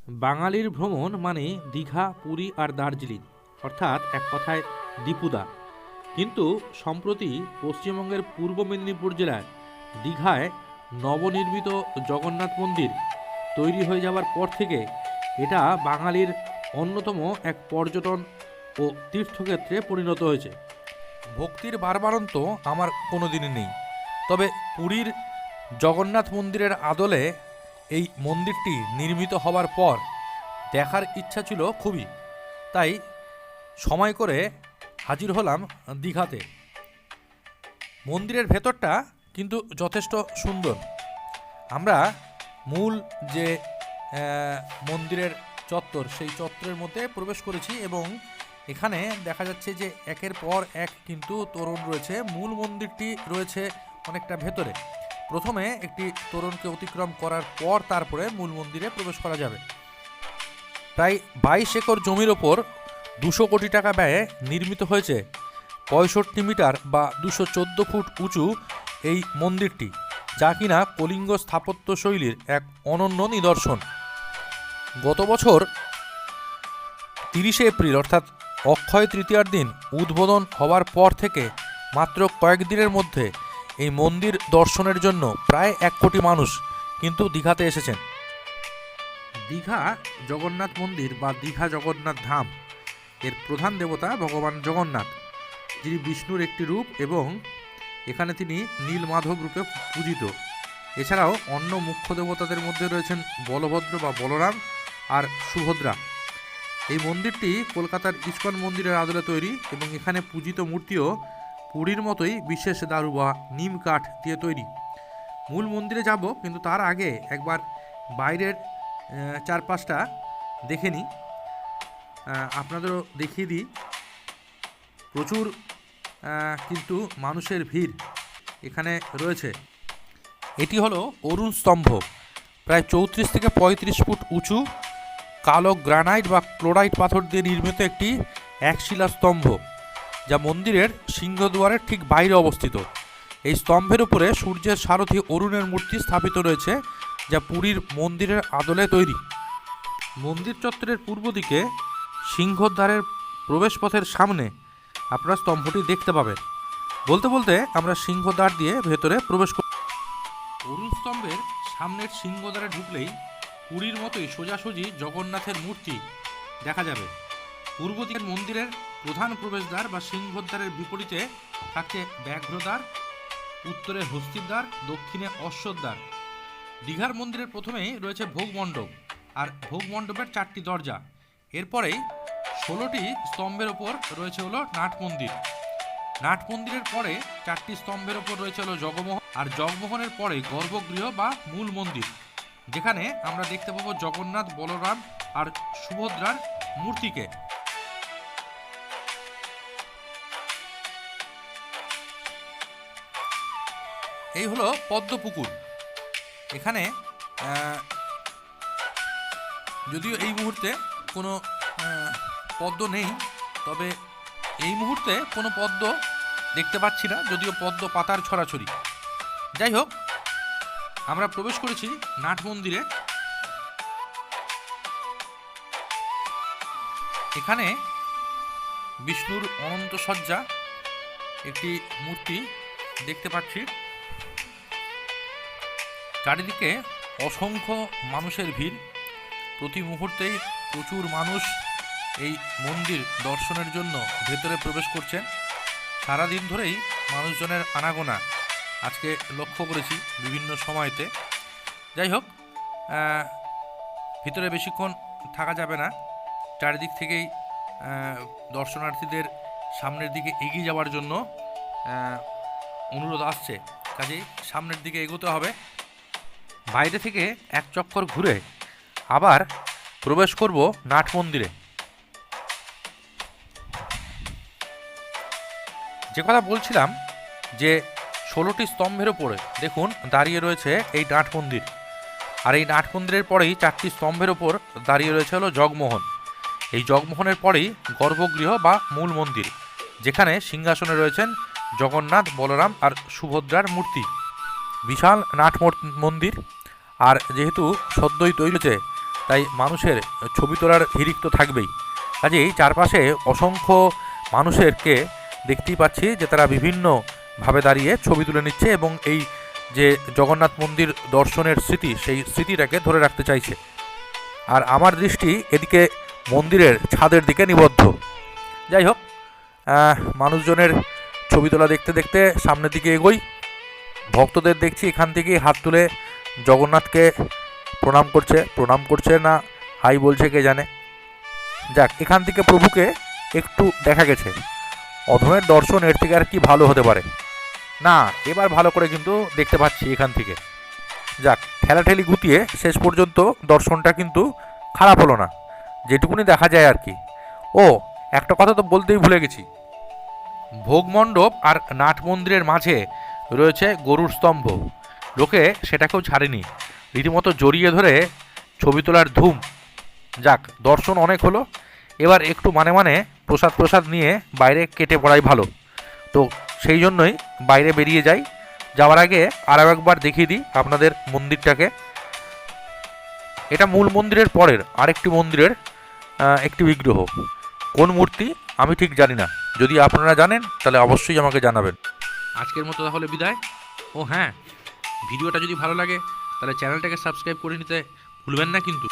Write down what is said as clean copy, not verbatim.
বাঙালির ভ্রমণ মানে দীঘা, পুরী আর দার্জিলিং, অর্থাৎ এক কথায় দীপুদা। কিন্তু সম্প্রতি পশ্চিমবঙ্গের পূর্ব মেদিনীপুর জেলায় দীঘায় নবনির্মিত জগন্নাথ মন্দির তৈরি হয়ে যাওয়ার পর থেকে এটা বাঙালির অন্যতম এক পর্যটন ও তীর্থক্ষেত্রে পরিণত হয়েছে। ভক্তির বারবারন্ত আমার কোনো দিনই নেই, তবে পুরীর জগন্নাথ মন্দিরের আদলে এই মন্দিরটি নির্মিত হওয়ার পর দেখার ইচ্ছা ছিল খুবই। তাই সময় করে হাজির হলাম দীঘাতে। মন্দিরের ভেতরটা কিন্তু যথেষ্ট সুন্দর। আমরা মূল যে মন্দিরের চত্বর, সেই চত্বরের মধ্যে প্রবেশ করেছি এবং এখানে দেখা যাচ্ছে যে একের পর এক কিন্তু তোরণ রয়েছে। মূল মন্দিরটি রয়েছে অনেকটা ভেতরে। প্রথমে একটি তোরণকে অতিক্রম করার পর তারপরে মূল মন্দিরে প্রবেশ করা যাবে। প্রায় 22 একর জমির ওপর 200 কোটি টাকা ব্যয়ে নির্মিত হয়েছে 65 মিটার বা 214 ফুট উঁচু এই মন্দিরটি, যা কিনা কলিঙ্গ স্থাপত্য শৈলীর এক অনন্য নিদর্শন। গত বছর 30 এপ্রিল অর্থাৎ অক্ষয় তৃতীয়ার দিন উদ্বোধন হওয়ার পর থেকে মাত্র কয়েকদিনের মধ্যে এই মন্দির দর্শনের জন্য প্রায় 1 কোটি মানুষ কিন্তু দীঘাতে এসেছেন। দীঘা জগন্নাথ মন্দির বা দীঘা জগন্নাথ ধাম এর প্রধান দেবতা ভগবান জগন্নাথ, যিনি বিষ্ণুর একটি রূপ এবং এখানে তিনি নীলমাধব রূপে পূজিত। এছাড়াও অন্য মুখ্য দেবতাদের মধ্যে রয়েছেন বলভদ্র বা বলরাম আর সুভদ্রা। এই মন্দিরটি কলকাতার ইস্কন মন্দিরের আদলে তৈরি এবং এখানে পূজিত মূর্তিও পুরীর মতোই বিশেষ দারু বা নিম কাঠ দিয়ে তৈরি। মূল মন্দিরে যাব, কিন্তু তার আগে একবার বাইরের চারপাশটা দেখে নিই, আপনাদেরও দেখিয়ে দিই। প্রচুর কিন্তু মানুষের ভিড় এখানে রয়েছে। এটি হলো অরুণ স্তম্ভ, প্রায় 34 থেকে 35 ফুট উঁচু কালো গ্রানাইট বা ক্লোরাইট পাথর দিয়ে নির্মিত একটি একশিলা স্তম্ভ, যা মন্দিরের সিংহদুয়ারের ঠিক বাইরে অবস্থিত। এই স্তম্ভের উপরে সূর্যের সারথি অরুণের মূর্তি স্থাপিত রয়েছে, যা পুরীর মন্দিরের আদলে তৈরি। মন্দির চত্বরের পূর্ব দিকে সিংহদ্বারের প্রবেশপথের সামনে আপনারা স্তম্ভটি দেখতে পাবেন। বলতে বলতে আমরা সিংহদ্বার দিয়ে ভেতরে প্রবেশ করি। অরুণ স্তম্ভের সামনের সিংহদ্বারে ঢুকলেই পুরীর মতোই সোজাসুজি জগন্নাথের মূর্তি দেখা যাবে। পূর্ব দিকের মন্দিরের প্রধান প্রবেশদ্বার বা সিংহদ্বারের বিপরীতে থাকছে ব্যাঘ্রদ্বার, উত্তরে হস্তিদ্বার, দক্ষিণে অশ্বদ্বার। দীঘার মন্দিরের প্রথমেই রয়েছে ভোগ মণ্ডপ, আর ভোগ মণ্ডপের 4টি দরজা। এরপরেই 16টি স্তম্ভের ওপর রয়েছে হলো নাট মন্দির। নাট মন্দিরের পরে 4টি স্তম্ভের ওপর রয়েছে হলো জগমোহন, আর জগমোহনের পরে গর্ভগৃহ বা মূল মন্দির, যেখানে আমরা দেখতে পাবো জগন্নাথ, বলরাম আর সুভদ্রার মূর্তিকে। এই হলো পদ্মপুকুর। এখানে যদিও এই মুহূর্তে কোনো পদ্ম নেই, তবে এই মুহূর্তে কোনো পদ্ম দেখতে পাচ্ছি না, যদিও পদ্ম পাতার ছড়াছড়ি। যাই হোক, আমরা প্রবেশ করেছি নাট মন্দিরে। এখানে বিষ্ণুর অনন্ত সজ্জা একটি মূর্তি দেখতে পাচ্ছি। চারিদিকে অসংখ্য মানুষের ভিড়। প্রতি মুহূর্তেই প্রচুর মানুষ এই মন্দির দর্শনের জন্য ভেতরে প্রবেশ করছেন। সারাদিন ধরেই মানুষজনের আনাগোনা আজকে লক্ষ্য করেছি বিভিন্ন সময়তে। যাই হোক, ভিতরে বেশিক্ষণ থাকা যাবে না। চারিদিক থেকেই দর্শনার্থীদের সামনের দিকে এগিয়ে যাওয়ার জন্য অনুরোধ আসছে, কাজেই সামনের দিকে এগোতে হবে। বাইরে থেকে এক চক্কর ঘুরে আবার প্রবেশ করব নাট মন্দিরে। যে কথা বলছিলাম যে 16টি স্তম্ভের ওপরে দেখুন দাঁড়িয়ে রয়েছে এই নাট মন্দির, আর এই নাট মন্দিরের পরেই 4টি স্তম্ভের ওপর দাঁড়িয়ে রয়েছে হলো জগমোহন। এই জগমোহনের পরেই গর্ভগৃহ বা মূল মন্দির, যেখানে সিংহাসনে রয়েছেন জগন্নাথ, বলরাম আর সুভদ্রার মূর্তি। বিশাল নাট মন্দির, আর যেহেতু সদ্যই তৈরি হয়েছে তাই মানুষের ছবি তোলার হিড়িক তো থাকবেই। কাজেই চারপাশে অসংখ্য মানুষেরকে দেখতেই পাচ্ছি যে তারা বিভিন্নভাবে দাঁড়িয়ে ছবি তুলে নিচ্ছে এবং এই যে জগন্নাথ মন্দির দর্শনের স্মৃতি, সেই স্মৃতিটাকে ধরে রাখতে চাইছে। আর আমার দৃষ্টি এদিকে মন্দিরের ছাদের দিকে নিবদ্ধ। যাই হোক, মানুষজনের ছবি তোলা দেখতে দেখতে সামনের দিকে এগোই। ভক্তদের দেখছি এখান থেকেই হাত তুলে জগন্নাথকে প্রণাম করছে না হাই বলছে কে জানে। যাক, এখান থেকে প্রভুকে একটু দেখা গেছে। অধমের দর্শন এর থেকে আর কি ভালো হতে পারে। না, এবার ভালো করে কিন্তু দেখতে পাচ্ছি এখান থেকে। যাক, ঠেলাঠেলি গুতিয়ে শেষ পর্যন্ত দর্শনটা কিন্তু খারাপ হলো না, যেটুকুনি দেখা যায় আর কি। ও, একটা কথা তো বলতেই ভুলে গেছি, ভোগ মণ্ডপ আর নাট মন্দিরের মাঝে রয়েছে গরুর স্তম্ভ। লোকে সেটাকেও ছাড়েনি, রীতিমতো জড়িয়ে ধরে ছবি তোলার ধুম। যাক, দর্শন অনেক হলো, এবার একটু মানে প্রসাদ নিয়ে বাইরে কেটে পড়াই ভালো। তো সেই জন্যই বাইরে বেরিয়ে যাই। যাওয়ার আগে আরও একবার দেখিয়ে দিই আপনাদের মন্দিরটাকে। এটা মূল মন্দিরের পরের আরেকটি মন্দিরের একটি বিগ্রহ। কোন মূর্তি আমি ঠিক জানি না, যদি আপনারা জানেন তাহলে অবশ্যই আমাকে জানাবেন। আজকের মতো তাহলে বিদায়। ও হ্যাঁ, ভিডিওটা যদি ভালো লাগে তাহলে চ্যানেলটাকে সাবস্ক্রাইব করে নিতে ভুলবেন না কিন্তু।